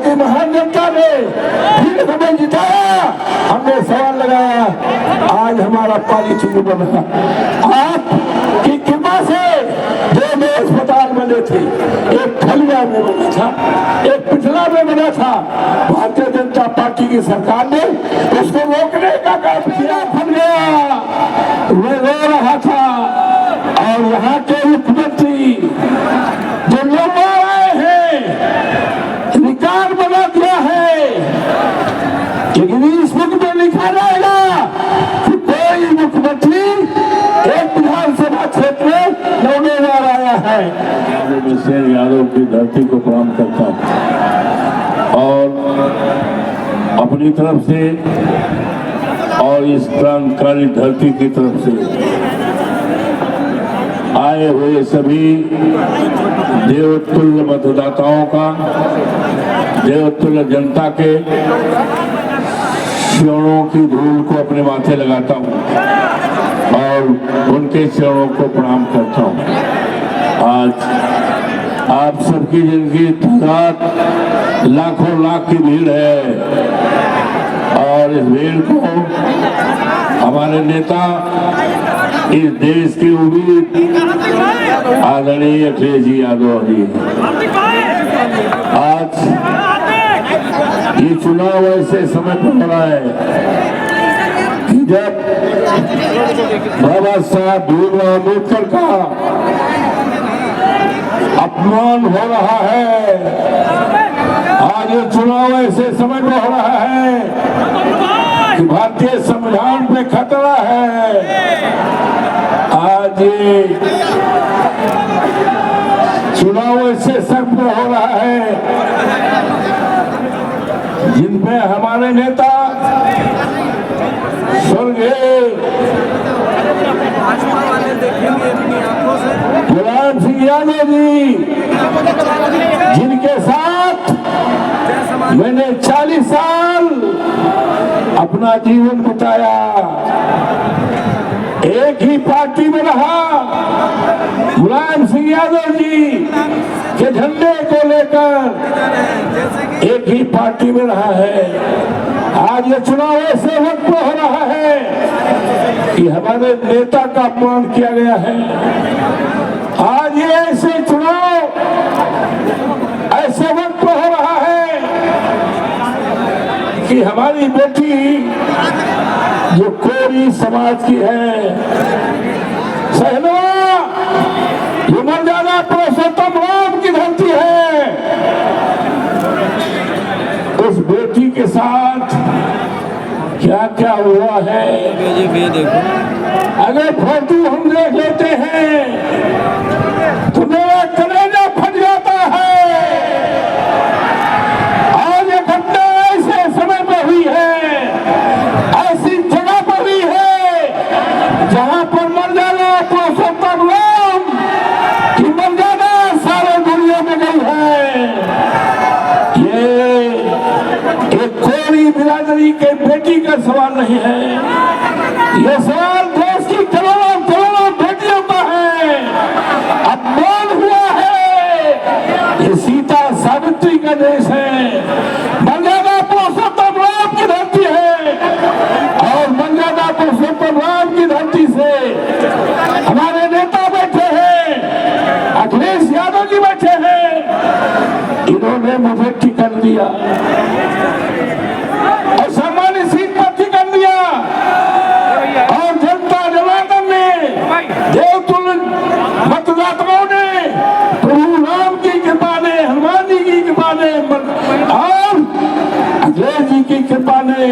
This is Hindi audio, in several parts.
की महान जनता ने फिर हमें जिताया। हमने सवाल लगाया, आज हमारा पानी चुनी बना। आपकी कृपा से 2 नए अस्पताल बने थे, एक खलिया में बना था, एक पिछला में बना था। भारतीय जनता पार्टी की सरकार ने उसको रोकने का काम किया, फट गया, मैं रो रहा था। और यहाँ के मुख्यमंत्री जो लोग आए हैं, रिकॉर्ड बना दिया है, गिनीज बुक में लिखा जाएगा कि कोई मुख्यमंत्री एक विधानसभा क्षेत्र में 9 बार आया है। मैं शेर यादव की धरती को प्रणाम करता हूँ और अपनी तरफ से और इस क्रांतिकारी धरती की तरफ से आए हुए सभी देवतुल्य मतदाताओं का, देवतुल्य जनता के चरणों की धूल को अपने माथे लगाता हूँ और उनके चरणों को प्रणाम करता हूँ। आज आप सबकी जिनकी तादाद लाखों लाख की भीड़ है और इस भीड़ को हमारे नेता, इस देश की उम्मीद आदरणीय अखिलेश जी यादव जी, आज ये चुनाव ऐसे समय पर हो रहा है कि जब बाबा साहब भीमराव अम्बेडकर का अपमान हो रहा है। आज ये चुनाव ऐसे समय पर हो रहा है कि भारतीय संविधान पे खतरा है। आज ये चुनाव ऐसे समय पर हो रहा है जिनपे हमारे नेता स्वर्गीय मुलायम सिंह यादव जी, जिनके साथ मैंने 40 साल अपना जीवन बिताया, एक ही पार्टी में रहा, मुलायम सिंह यादव जी के झंडे को लेकर एक ही पार्टी में रहा है। आज ये चुनाव ऐसे वक्त पर हो रहा है कि हमारे नेता का अपमान किया गया है। आज ये ऐसे चुनाव ऐसे वक्त पर हो रहा है कि हमारी बेटी जो कोरी समाज की है, सहनवा, जो मर्यादा पुरुषोत्तम राम की धरती है, उस बेटी के साथ क्या क्या हुआ है अगर फोटो हम देख लेते हैं तो मेरा कलेजा फट जाता है। आज ये घटना ऐसे समय पर हुई है, ऐसी जगह पर हुई है जहां पर मर्यादा पुरुषोत्तम राम की मर्यादा सारे दुनिया में गई है। ये एक कोरी बिरादरी के बेटी का सवाल नहीं है, ये सवाल देश की करोड़ों करोड़ों बेटियों का है। अपमान हुआ है, ये सीता सावित्री का देश है, मर्यादा पुरुषोत्तम राम की धरती है और मर्यादा पुरुषोत्तम राम की धरती से हमारे नेता बैठे हैं, अखिलेश यादव जी बैठे हैं, इन्होंने मुझे टिकट दिया और सामान्य सीट पर टिकट दिया और जनता जनार्दन ने, देवतुल्य मतदाताओं ने, प्रभु राम की कृपा ने, हनुमान जी की कृपा ने और अखिलेश जी की कृपा ने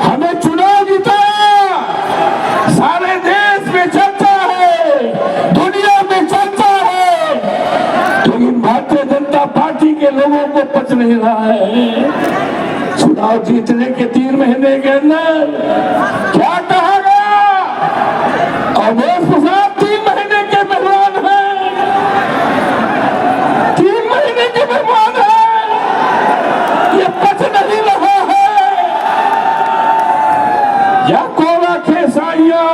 हमें चुनाव जिताया। सारे देश में चर्चा है, दुनिया में चर्चा है, लेकिन भारतीय जनता पार्टी के लोगों को पच नहीं रहा है। चुनाव जीतने के 3 महीने के अंदर क्या कहा गया, अवधेश प्रसाद 3 महीने के मेहमान हैं, 3 महीने के मेहमान हैं, ये पच नहीं रहा है। या कोला खेसाइया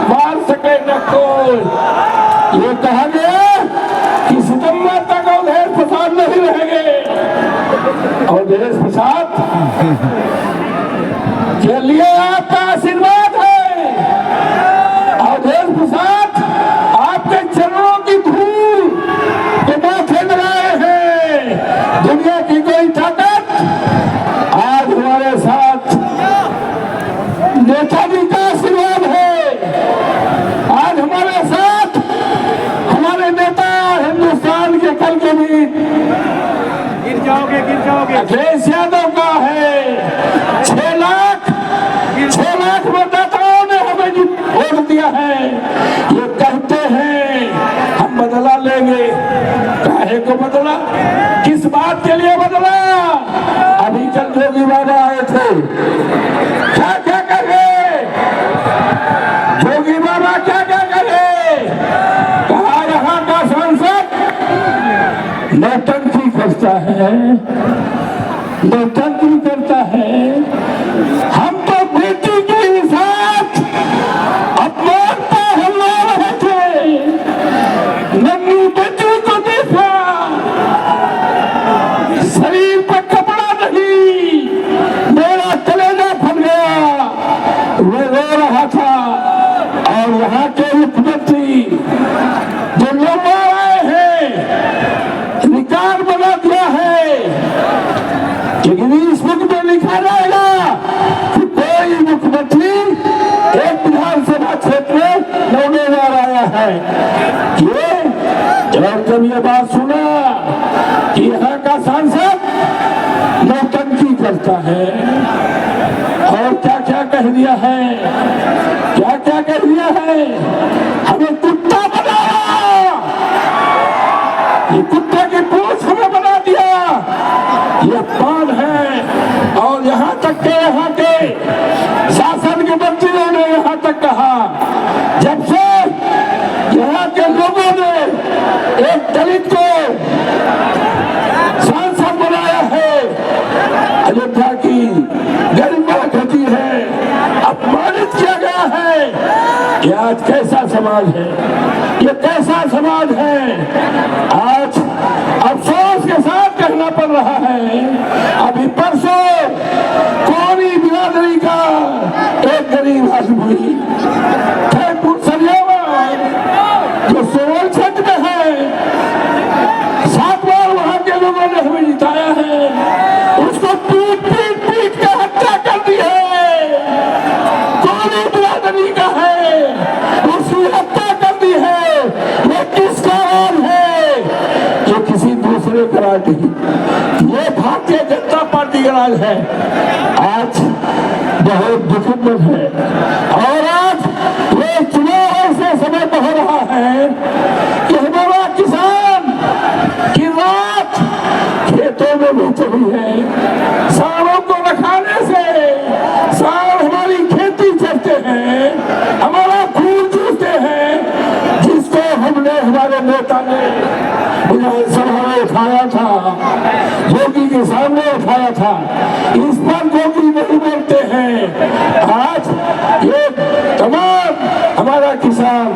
मार सके न कोई, ये कहा गया कि सितंबर तक अवधेश प्रसाद नहीं रहेंगे। प्रसाद के लिए आपका आशीर्वाद है। अवधेश प्रसाद आपके चरणों की धूल के माथे लगाए हैं। दुनिया की कोई ताकत आज हमारे साथ नेताजी का आशीर्वाद है। आज हमारे साथ हमारे नेता हिंदुस्तान के कल के भी गिर जाओगे अखिलेश यादव का है। 6 लाख मतदाताओं ने हमें वोट दिया है। ये कहते हैं हम बदला लेंगे। काहे को बदला? किस बात के लिए बदला? अभी कल जोगी बाबा आए थे, क्या क्या करे जोगी बाबा, क्या क्या करे? कहा यहाँ का सांसद नौटंकी करता है, नौटंकी करता है। हम तो बेटी के साथ अपमान पे हमला रहे थे। नन्ही बेटी को देखा, शरीर पर कपड़ा नहीं, मेरा कलेजा फट गया। वो रो रहा था। और यहाँ के मुख्यमंत्री जो लोग आए हैं, रिकॉर्ड बना दिया है कि गिनीज बुक में लिखा जाएगा कि कोई मुख्यमंत्री एक विधानसभा क्षेत्र में 9 बार आया है। ये जब ये बात सुना कि यहाँ का सांसद नौटंकी करता है और क्या क्या कह दिया है, क्या क्या कह दिया है, हमें कुत्ता बनाया, ये कुत्ते की पूंछ हमें बना दिया, ये अपमान है। और यहाँ तक के यहाँ के शासन के मंत्रियों ने यहाँ तक कहा, जब से यहाँ के लोगों ने एक दलित को सांसद बनाया है, अयोध्या की गरिमा घटी है, अपमानित किया गया है। ये आज कैसा समाज है? ये कैसा समाज है? आज अफसोस के साथ कहना पड़ रहा है, अभी परसों कोरी बिरादरी का एक गरीब आदमी जयपुर सरियावान जो सोल क्षेत्र में है, 7 बार वहां के लोगों ने हमें जिताया है, उसको पीट के हत्या कर दी है। कोरी बिरादरी का है, उसकी हत्या कर दी है। ये किसका राज है? ये किसी दूसरे का राज नहीं, ये भारतीय जनता पार्टी का राज है। आज बहुत दुखद है। और आज ये चुनाव ऐसे समय में हो रहा है कि हमारा किसान की रात खेतों में बीत रही है। सालों को रखाने से साल हमारी खेती करते हैं, हमारा खून चूसते हैं, जिसको हमने हमारे नेता ने विधानसभा में उठाया था, योगी के सामने उठाया था। इस पर योगी नहीं बोलते हैं। आज ये तमाम हमारा किसान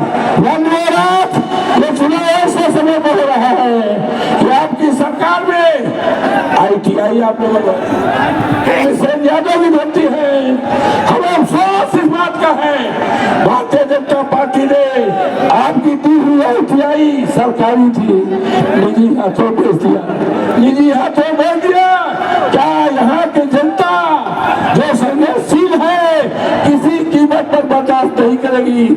रात ये चुनाव ऐसे समय में हो रहा है कि आपकी सरकार में ITI आप लोगों को यादव भी बनती है। हमें अफसोस इस बात का है, भारतीय जनता पार्टी ने आपकी दी हुई ITI सरकारी थी, निजी हाथों भेज दिया, निजी हाथों भेज दिया। क्या यहाँ की जनता जो संघर्षशील है किसी कीमत पर बर्दाश्त नहीं करेगी?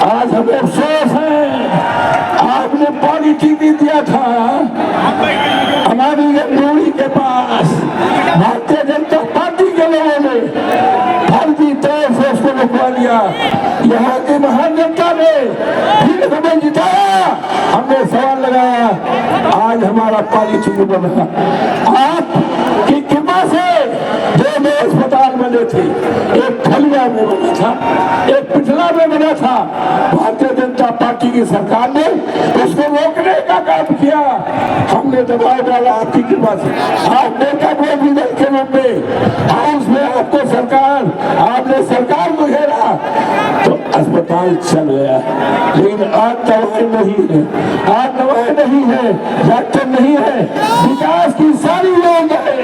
आज हमें अफसोस है, आपने पॉलिटिक्स दिया था हमारी गंदौली के पास, भारतीय जनता पार्टी के लोगों ने फर्जी तौर से उसको रुकवा लिया। यहाँ की महान जनता ने फिर हमें जिताया, हमने सवाल लगाया, आज हमारा पाली चुनी बना। आपकी कृपा से 2 अस्पताल बने थे, एक खलिया में बना था, एक पिछला में बना था। भारतीय जनता पार्टी की सरकार ने उसको रोकने का काम किया, हमने दबाव डाला आपकी कृपा से। आप नेता विधायक के रूप में हाउस में आपको सरकार, आपने सरकार को घेरा तो अस्पताल चल गया, लेकिन आज दवाई नहीं है, आज दवाई नहीं है, डॉक्टर नहीं है, विकास की सारी योजना है।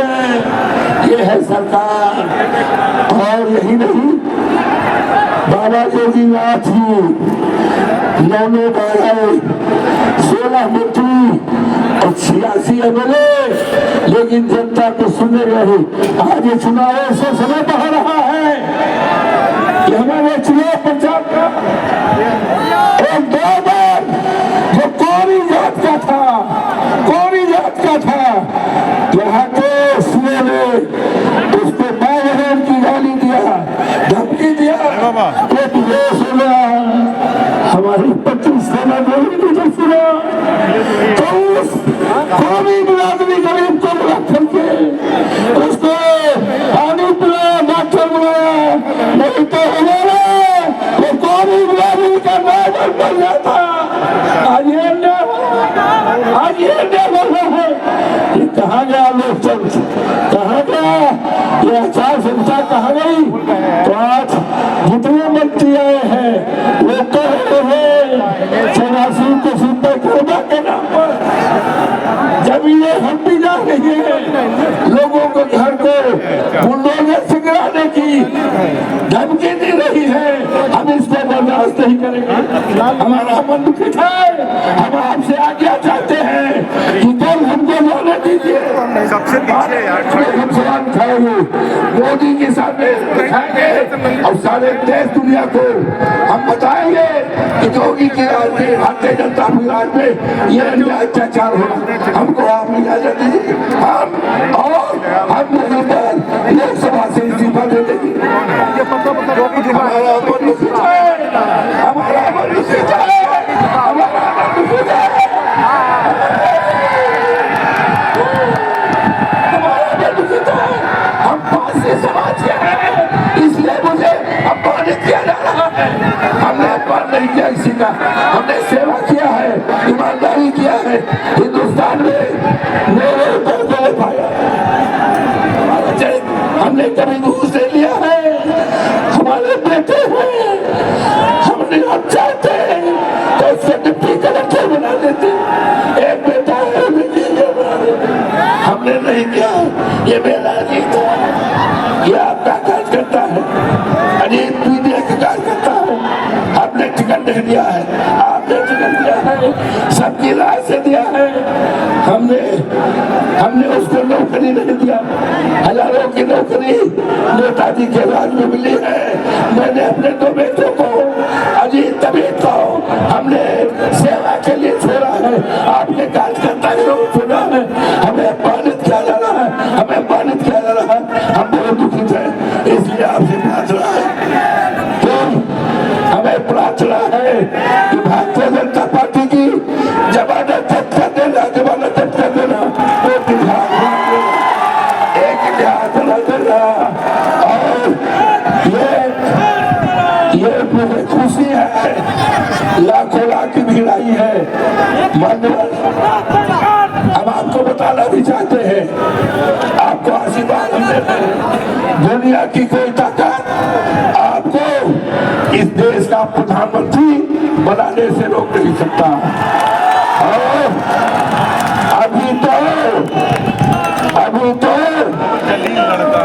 है, ये है सरकार। और यही नहीं, बाबा योगीनाथ जी 9 बारह 16 मंत्री और 86 MLA, लेकिन जनता को सुने रहे। आज ये चुनाव ऐसे समय बह रहा है कि हमारे चुनाव प्रचार का एक दौर जो कोरी जात का था, कोरी जात का था, यहाँ के सुने में उसको बाबा की गाली दिया, धमकी दिया, एक ये सुना, हमारी 25 सेना गोली मुझे सुना, तो उस कोरी बिरादरी गरीब को बुला करके उसको पानी पिलाया, डॉक्टर बुलाया, नहीं तो हमारा वो कोरी बिरादरी का नाम बन जाता। आज ये अन्याय बोल रहा है, ये कहाँ गया लोकतंत्र, कहाँ गया ये आचार संहिता, कहाँ गई? तो आज जितने मंत्री आए हैं वो कह रहे हैं 84 को सिंपल करवा के नाम पर, जब ये हम भी जा रही है लोगों को घर को बुलडोजर से गिराने की धमकी दे रही है, हम इसको बर्दाश्त नहीं करेंगे। हमारा मन दुखित है, हम आपसे आज्ञा चाहते हैं कि कल हमको जाने दीजिए। सबसे पीछे हम सवाल उठाएंगे, मोदी के सामने दिखाएंगे और सारे देश दुनिया को हम बताएंगे कि योगी के राज में, भारतीय जनता के राज में ये अन्याय अत्याचार हो रहा। हमको आप इजाजत दीजिए, हम लोकसभा से इस्तीफा दे देंगे। हमारा मन दुखित है, हमारा मन दुखित है, हमारा मन दुखित है, हमारा मन दुखित है। हम पासी समाज के हैं, इसलिए मुझे अपमानित किया जा रहा है। हमने अपमान नहीं किया किसी का, हमने सेवा किया है, ईमानदारी किया है, हिंदुस्तान में मेरे दर्द पाया। हमने कभी घूस नहीं लिया है, हमारे बेटे हैं, हमने अब चाहते हैं तो उससे डिप्टी कलेक्टर बना देते। एक बेटा है, हमने नहीं किया, ये मेरा अजीत है, ये आपका कार्यकर्ता है, अजीत पीने का कार्यकर्ता है। आपने टिकट नहीं दिया है, आपने टिकट दिया है, सबकी राय से दिया है। हमने उसको नौकरी नहीं दिया, हजारों की नौकरी नेताजी के राज में मिली है। मैंने अपने 2 बेटों को, अजीत तबीत को हमने सेवा के लिए छोड़ा है, आपके कार्यकर्ता को छोड़ा है। हमें अपमानित किया जा रहा है, हमें अपमानित किया जा रहा है, हम बहुत दुखित हैं। इसलिए आपसे प्रार्थना है, तो हमें प्रार्थना है कि भारतीय जनता पार्टी की जमानत जब्त कर देना, जमानत जब्त कर देना, एक इतिहास बना देना। और ये मुझे खुशी है, लाखों लाख की भीड़ आई है। हम आपको बताना भी चाहते हैं, आपको आशीर्वाद हम देते हैं। दुनिया की कोई ताकत आपको इस देश का प्रधानमंत्री बनाने से रोक नहीं सकता। और अभी तो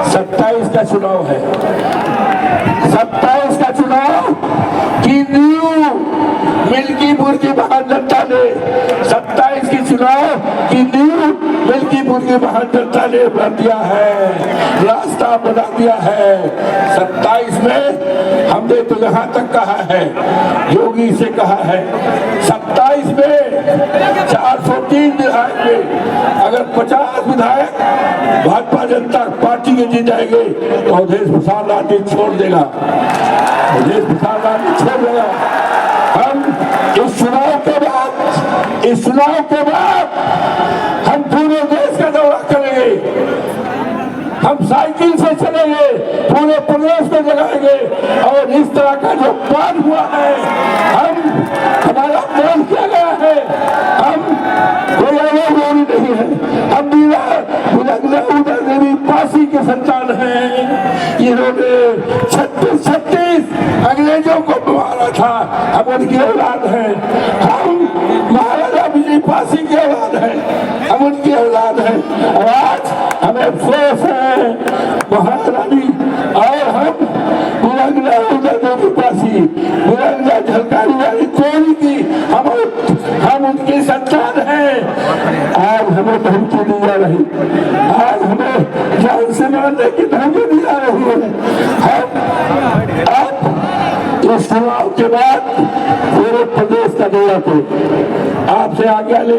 27 का चुनाव है, 27 का चुनाव की नींव मिल्कीपुर की महान जनता ने, 27 की चुनाव की नींव मिल्कीपुर की महान जनता ने बना दिया है, रास्ता बना दिया है। 27 में हमने तो यहाँ तक कहा है, योगी से कहा है, 27 में 403 विधायक में अगर 50 विधायक भाजपा जनता पार्टी के जीत जाएंगे तो अवधेश प्रसाद लाठी छोड़ देगा, अवधेश प्रसाद लाठी छोड़ देगा। हम इस चुनाव के बाद हम पूरे देश का दौरा करेंगे, हम साइकिल से चलेंगे, पूरे प्रदेश में जगाएंगे। और इस तरह का जो प्लान हुआ है, हमारा प्लान किया गया है, हम कोई अलग नहीं है, हम उधर देवी पासी के संतान हैं। इन्होंने 36 अंग्रेजों को मारा था, हम उनकी औलाद हैं। हम महाराजा विजय पासी की औलाद हैं, हम उनकी औलाद हैं। और आज हमें निर्दोष है महारानी। और हम बुलंदा उदय पासी बुलंदा झलकारी वाली कोई की हम उनकी संतान हैं। आज हमें धमकी दी जा रही, आज हमें जान से मारने की धमकी दी जा रही है। अब इस चुनाव के बाद पूरे प्रदेश का दौरा को आपसे आज्ञा ले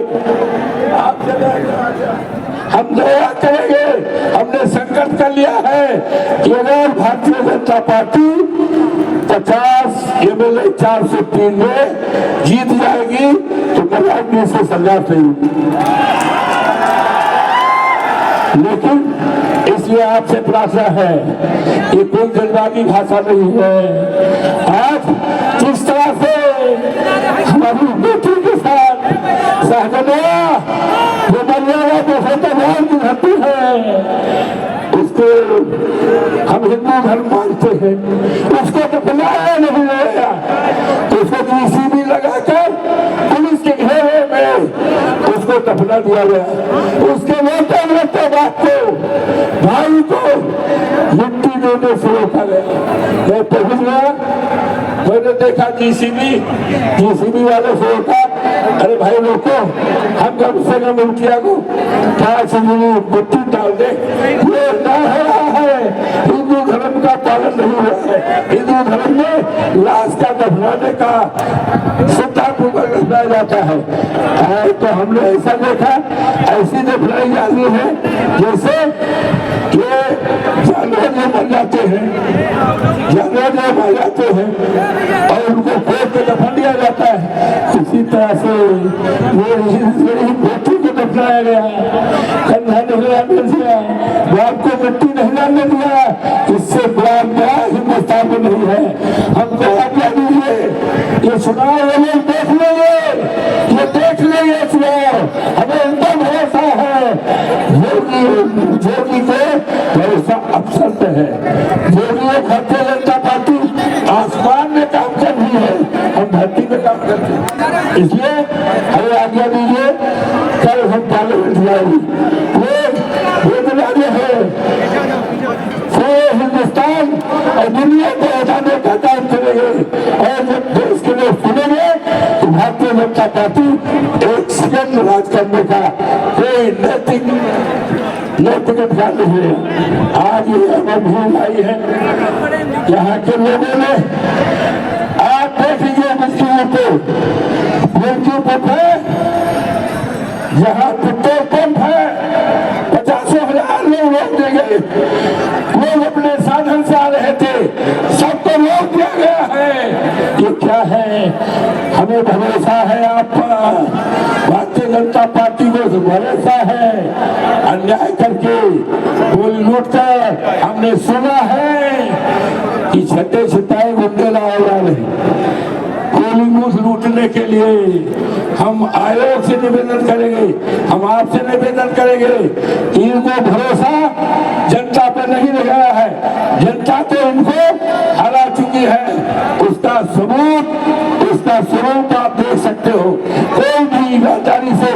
हम दौरा करेंगे। हमने संकल्प कर लिया है कि अगर भारतीय जनता पार्टी 50 MLA 403 में जीत जाएगी तो मजाक से संघर्ष नहीं होगी। लेकिन इसलिए आपसे प्रार्थना है, ये कोई जल्दबाजी भाषा नहीं है। आज जिस तरह से हमारी बेटी के साथ सहजनवा जो मर्यादा को सत्यवान की धरती है, उसको हम हिंदू धर्म मानते हैं, उसको दफनाया नहीं गया, उसको GCB लगाकर पुलिस के घेरे में उसको दफना दिया गया। उसके रोते बाप को भाई को मिट्टी देने से रोका गया। मैं पहुंच गया, मैंने देखा GCB वाले से रोका, अरे भाई रोको, हम कम से कम मुखिया को क्या मिट्टी डाल दे। ये ना हो रहा है, हिंदू धर्म का पालन नहीं हो रहा है। हिंदू धर्म में लाश का दफनाने का श्रद्धापूर्वक दफनाया जाता है। तो हमने ऐसा देखा, ऐसी दफनाई जाती है जैसे ये जानवर जो मर जाते हैं, जानवर जो मर जाते हैं और उनको खोद के दफन दिया जाता है, इसी तरह से मेरी बेटी को दफनाया गया, कंधा नहीं लगाने दिया, बाप को मिट्टी नहीं डालने दिया। इससे बड़ा हिंदुस्तान में नहीं है। हमको आज्ञा दीजिए, ये चुनाव वो लोग देख लेंगे, ये देख लेंगे चुनाव, हमें एकदम भरोसा है। योगी को भरोसा अवसर पे है। योगी भारतीय जनता पार्टी आसमान में काम कर रही है, हम धरती में काम करते हैं। इसलिए हमें आज्ञा दीजिए, कल हम पार्लियामेंट जाएंगे। वो बुलाने हैं, पूरे हिंदुस्तान और दुनिया को हटाने का काम करेंगे। और जब देश के लोग सुनेंगे तो भारतीय जनता पार्टी एक सेकंड राज करने का कोई नैतिक अधिकार नहीं है। आज ये अनुभव आई है यहाँ के लोगों ने। आप देखिए मिर्ची पंप है, यहाँ पेट्रोल पंप है, 50,000 लोग रोक दिए गए। लोग अपने साधन से आ रहे थे, सबको रोक दिया गया है। ये क्या है? हमें भरोसा है आप पर, भारतीय जनता पार्टी को भरोसा है। अन्याय करके गोली लूट कर हमने सुना है कि छठे छिटाए गुंडे लाए जा रहे गोली मूस लूटने के लिए। हम आयोग से निवेदन करेंगे, हम आपसे निवेदन करेंगे, इनको भरोसा जनता पर नहीं लगाया है। जनता तो इनको हरा चुकी है, उसका स्वरूप आप देख सकते हो। कोई भी ईमानदारी से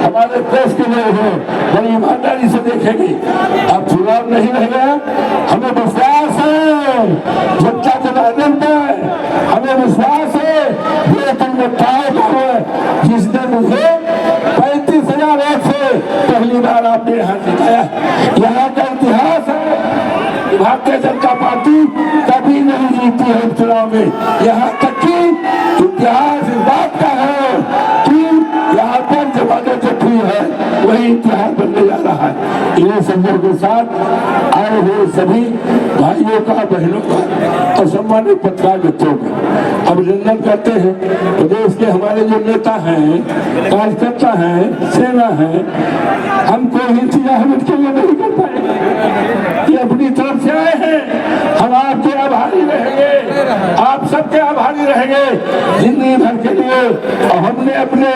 हमारे देश के लोग हैं, बड़ी ईमानदारी से देखेंगे। अब चुनाव नहीं रह गया, हमें विश्वास है जनता को आनंद है, हमें विश्वास है जिसने मुझे 35,000 वोट से पहली बार आपने यहाँ जिताया। यहाँ का इतिहास है, भारतीय जनता पार्टी कभी नहीं जीती है चुनाव में। यहाँ तक कि इतिहास इस बात का है कि यहाँ पर जमाने जो हुई है वही इतिहास बनने जा रहा है। इन्हीं संजोग के साथ आए हुए सभी भाइयों का, बहनों का और सम्मानित पत्रकार मित्रों का अभिनंदन करते हैं। प्रदेश के हमारे जो नेता हैं, कार्यकर्ता हैं, सेना है, हम कोई इंतजार के लिए नहीं कर पाएंगे। ये अपनी तरफ से आए हैं, हम आपके आभारी रहेंगे, आप सबके आभारी रहेंगे जिंदगी भर के लिए। और हमने अपने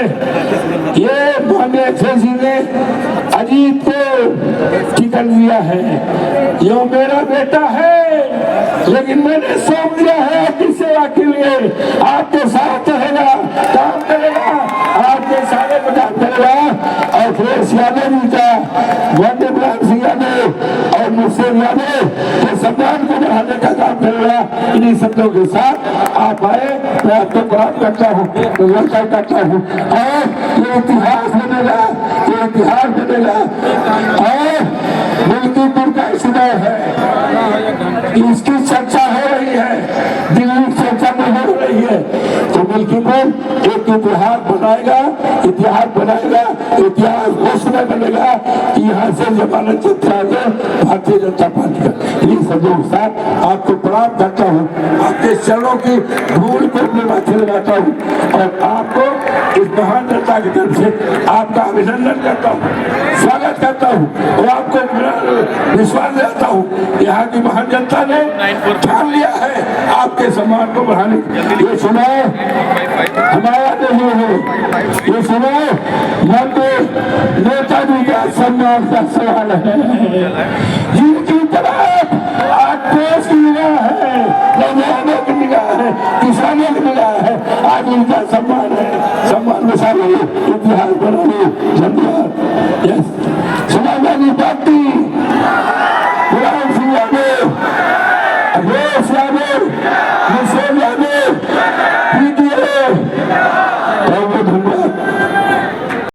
ये माननीय अध्यक्ष जी ने अजीत को टिकट दिया है, यो मेरा बेटा है, लेकिन मैंने सौंप दिया है आपकी सेवा के लिए। आपके साथ रहेगा, काम करेगा, आपके सारे काम करेगा। और अखिलेश यादव जी का, वंदे सिंह यादव मुझसे ज्यादा तो सम्मान को बढ़ाने का काम करेगा। इन्हीं शब्दों के साथ आप आए, मैं आपको प्रणाम करता हूँ, नमस्कार करता हूँ। और ये इतिहास बनेगा, ये इतिहास बनेगा। और मिल्कीपुर का चुनाव है, इसकी चर्चा हो रही है, दिल्ली चर्चा में हो रही है, तो मिल्कीपुर एक इतिहास बनाएगा, इतिहास बनाएगा। इतिहास घोषणा बनेगा कि यहाँ से जमानत चिट्ठा भारतीय जनता पार्टी का। इन शब्दों के साथ आपको प्रणाम करता हूँ, आपके चरणों की धूल को अपने माथे लगाता हूँ और आपको इस महान जनता की तरफ से आपका अभिनंदन करता हूँ, स्वागत करता हूँ और आपको विश्वास दिलाता हूँ। यहाँ की महान जनता ने ठान लिया है आपके सम्मान को बढ़ाने। ये चुनाव हमारा नहीं है, ये चुनाव नेताजी का सम्मान का सवाल है। जिनकी तरफ आज देश की निगाह है, नौजवानों की निगाह है, किसानों की निगाह है, आज इनका सम्मान है। सम्मान में शामिल इतिहास बनाने